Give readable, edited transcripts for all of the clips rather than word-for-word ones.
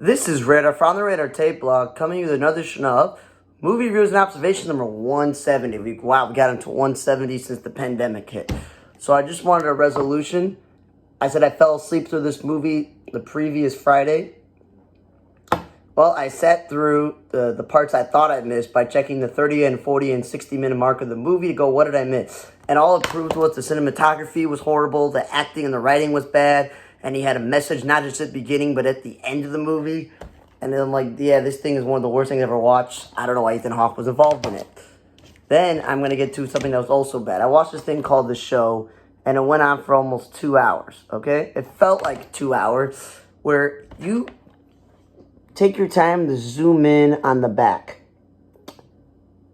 This is Radar from the Radar Tape Blog coming with another edition of Movie Reviews and Observation number 170. Wow, we got into 170 since the pandemic hit. So I just wanted a resolution. I said I fell asleep through this movie the previous Friday. Well, I sat through the parts I thought I missed by checking the 30 and 40 and 60 minute mark of the movie to go, what did I miss? And all it proved was the cinematography was horrible, the acting and the writing was bad, and he had a message not just at the beginning, but at the end of the movie. And then I'm like, yeah, this thing is one of the worst things I've ever watched. I don't know why Ethan Hawke was involved in it. Then I'm going to get to something that was also bad. I watched this thing called The Show, and it went on for almost 2 hours, okay? It felt like 2 hours, where you take your time to zoom in on the back.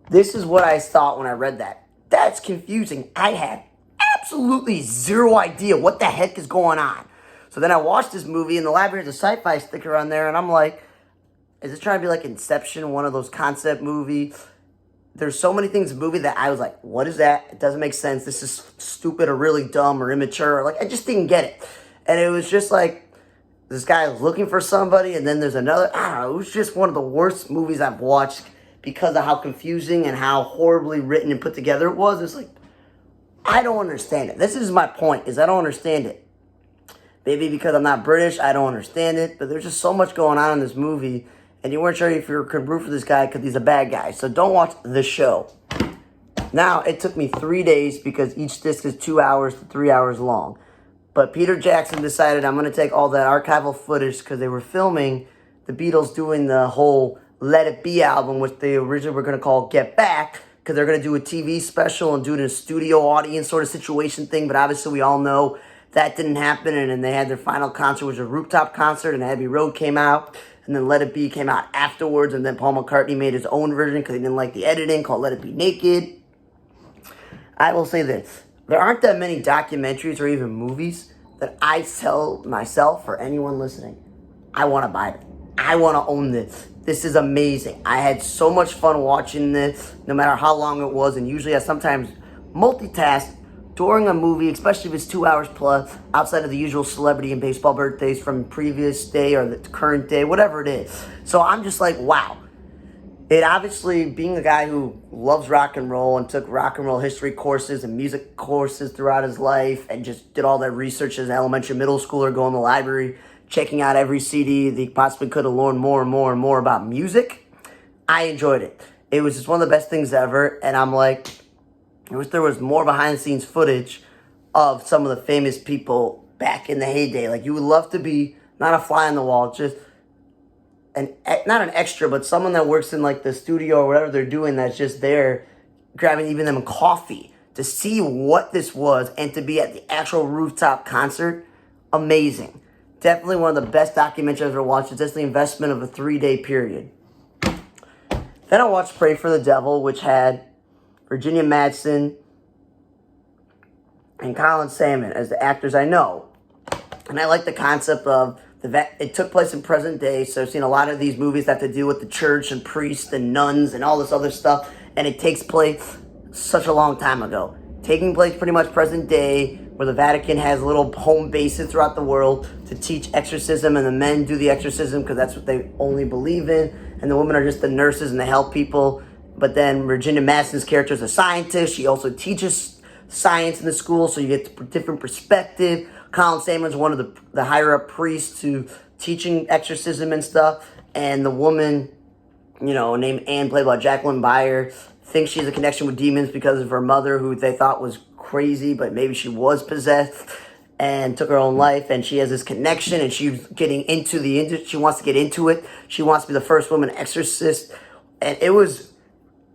This is what I thought when I read that. That's confusing. I had absolutely zero idea what the heck is going on. So then I watched this movie, and the library has a sci-fi sticker on there, and I'm like, is this trying to be like Inception, one of those concept movies? There's so many things in the movie that I was like, what is that? It doesn't make sense. This is stupid or really dumb or immature. Like, I just didn't get it. And it was just like, this guy is looking for somebody, and then there's another. I don't know. It was just one of the worst movies I've watched because of how confusing and how horribly written and put together it was. It's like, I don't understand it. This is my point, is I don't understand it. Maybe because I'm not British, I don't understand it. But there's just so much going on in this movie, and you weren't sure if you could root for this guy because he's a bad guy. So don't watch The Show. Now, it took me 3 days because each disc is 2 hours to 3 hours long. But Peter Jackson decided I'm going to take all that archival footage because they were filming the Beatles doing the whole Let It Be album, which they originally were going to call Get Back, because they're going to do a TV special and do it in a studio audience sort of situation thing. But obviously we all know that didn't happen. And then they had their final concert, which was a rooftop concert, and Abbey Road came out. And then Let It Be came out afterwards. And then Paul McCartney made his own version because he didn't like the editing, called Let It Be Naked. I will say this. There aren't that many documentaries or even movies that I tell myself or anyone listening, I want to buy it. I want to own this. This is amazing. I had so much fun watching this, no matter how long it was. And usually I sometimes multitask during a movie, especially if it's 2 hours plus, outside of the usual celebrity and baseball birthdays from previous day or the current day, whatever it is. So I'm just like, wow. It obviously, being a guy who loves rock and roll and took rock and roll history courses and music courses throughout his life and just did all that research as an elementary, middle schooler, going to the library, checking out every CD that he possibly could have learned more and more and more about music, I enjoyed it. It was just one of the best things ever, and I'm like, I wish there was more behind-the-scenes footage of some of the famous people back in the heyday. Like, you would love to be not a fly on the wall, just not an extra, but someone that works in like the studio or whatever they're doing that's just there grabbing even them coffee to see what this was and to be at the actual rooftop concert. Amazing. Definitely one of the best documentaries I've ever watched. It's just the investment of a 3-day period. Then I watched Pray for the Devil, which had Virginia Madsen and Colin Salmon as the actors I know. And I like the concept of it took place in present day, so I've seen a lot of these movies that have to do with the church and priests and nuns and all this other stuff, and it takes place such a long time ago. Taking place pretty much present day, where the Vatican has little home bases throughout the world to teach exorcism, and the men do the exorcism because that's what they only believe in, and the women are just the nurses and they help people. But then Virginia Madsen's character is a scientist. She also teaches science in the school, so you get a different perspective. Colin Salmon's one of the higher-up priests to teaching exorcism and stuff. And the woman, named Anne, played by Jacqueline Beyer, thinks she has a connection with demons because of her mother, who they thought was crazy, but maybe she was possessed and took her own life. And she has this connection, and she's getting into the industry. She wants to get into it. She wants to be the first woman exorcist. And it was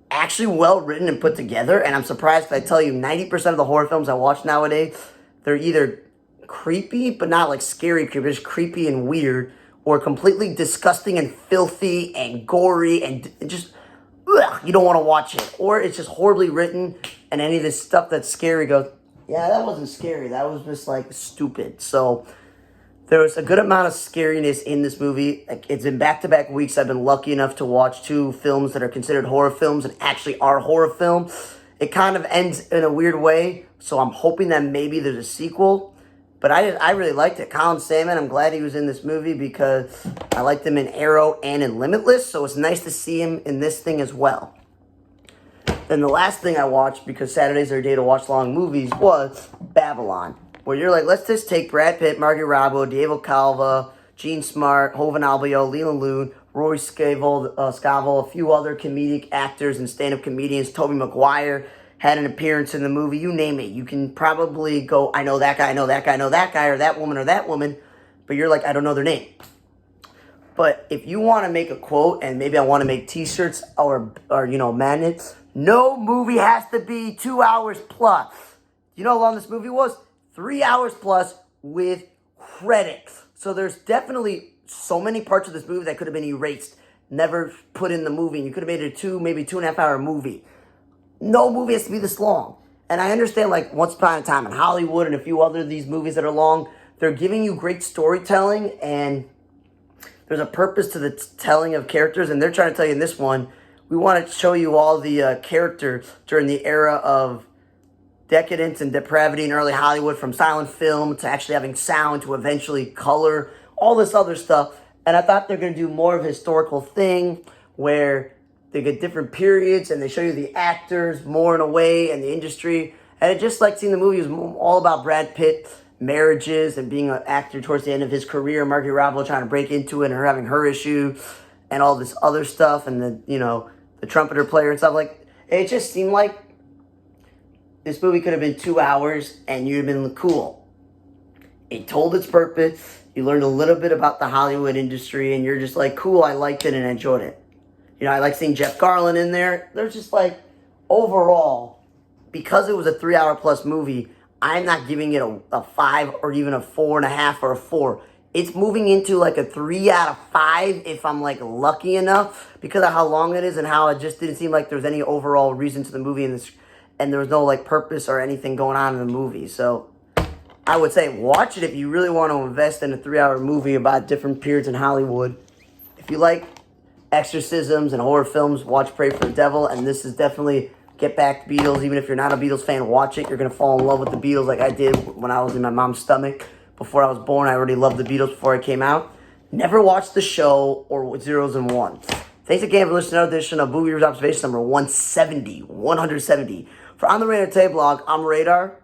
actually well written and put together. And I'm surprised if I tell you 90% of the horror films I watch nowadays, they're either creepy, but not like scary creepy, just creepy and weird, or completely disgusting and filthy and gory and just, you don't want to watch it. Or it's just horribly written, and any of this stuff that's scary goes, yeah, that wasn't scary, that was just like stupid. So there was a good amount of scariness in this movie. It's in back-to-back weeks I've been lucky enough to watch 2 films that are considered horror films and actually are horror films. It kind of ends in a weird way, so I'm hoping that maybe there's a sequel. But I really liked it. Colin Salmon, I'm glad he was in this movie because I liked him in Arrow and in Limitless, so it's nice to see him in this thing as well. Then the last thing I watched, because Saturdays are a day to watch long movies, was Babylon, where you're like, let's just take Brad Pitt, Margaret Robbie, Diego Calva, Gene Smart, Hovan Albio, Leland Loon, Rory Scovel, a few other comedic actors and stand-up comedians. Tobey Maguire had an appearance in the movie. You name it. You can probably go, I know that guy, I know that guy, I know that guy, or that woman, but you're like, I don't know their name. But if you want to make a quote, and maybe I want to make t-shirts or magnets, no movie has to be 2 hours plus. You know how long this movie was? 3 hours plus with credits. So there's definitely so many parts of this movie that could have been erased, never put in the movie. And you could have made it a maybe 2.5 hour movie. No movie has to be this long. And I understand, like, Once Upon a Time in Hollywood and a few other of these movies that are long, they're giving you great storytelling, and there's a purpose to the telling of characters, and they're trying to tell you in this one, we want to show you all the characters during the era of decadence and depravity in early Hollywood, from silent film to actually having sound to eventually color, all this other stuff. And I thought they're going to do more of a historical thing where they get different periods and they show you the actors more in a way and the industry. And it just like seeing the movie was all about Brad Pitt, marriages, and being an actor towards the end of his career, Margaret Robbie trying to break into it and her having her issue and all this other stuff, and the trumpeter player and stuff. Like, it just seemed like this movie could have been 2 hours and you'd have been cool. It told its purpose. You learned a little bit about the Hollywood industry, and you're just like, cool, I liked it and enjoyed it. I like seeing Jeff Garlin in there. There's just like, overall, because it was a 3 hour plus movie, I'm not giving it a 5 or even a 4.5 or a 4. It's moving into like a 3 out of 5 if I'm like lucky enough, because of how long it is and how it just didn't seem like there was any overall reason to the movie, and there was no like purpose or anything going on in the movie. So I would say watch it if you really want to invest in a 3 hour movie about different periods in Hollywood. If you like exorcisms and horror films, watch Pray for the Devil, and this is definitely get back to Beatles. Even if you're not a Beatles fan, watch it. You're going to fall in love with the Beatles like I did when I was in my mom's stomach. Before I was born, I already loved the Beatles before I came out. Never watched the show or Zeros and Ones. Thanks again for listening to another edition of Movie Reviews Observation number 170. For On the Radar Today blog, I'm Radar.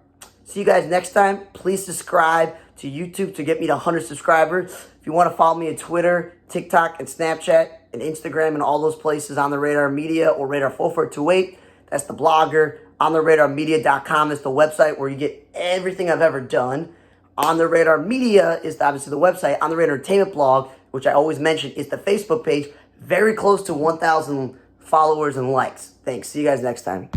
See you guys next time. Please subscribe to YouTube to get me to 100 subscribers. If you want to follow me on Twitter, TikTok, and Snapchat, and Instagram, and all those places, On the Radar Media or Radar4428. That's the blogger. OnTheRadarMedia.com is the website where you get everything I've ever done. On the Radar Media is obviously the website. On the Radar Entertainment blog, which I always mention, is the Facebook page. Very close to 1,000 followers and likes. Thanks. See you guys next time.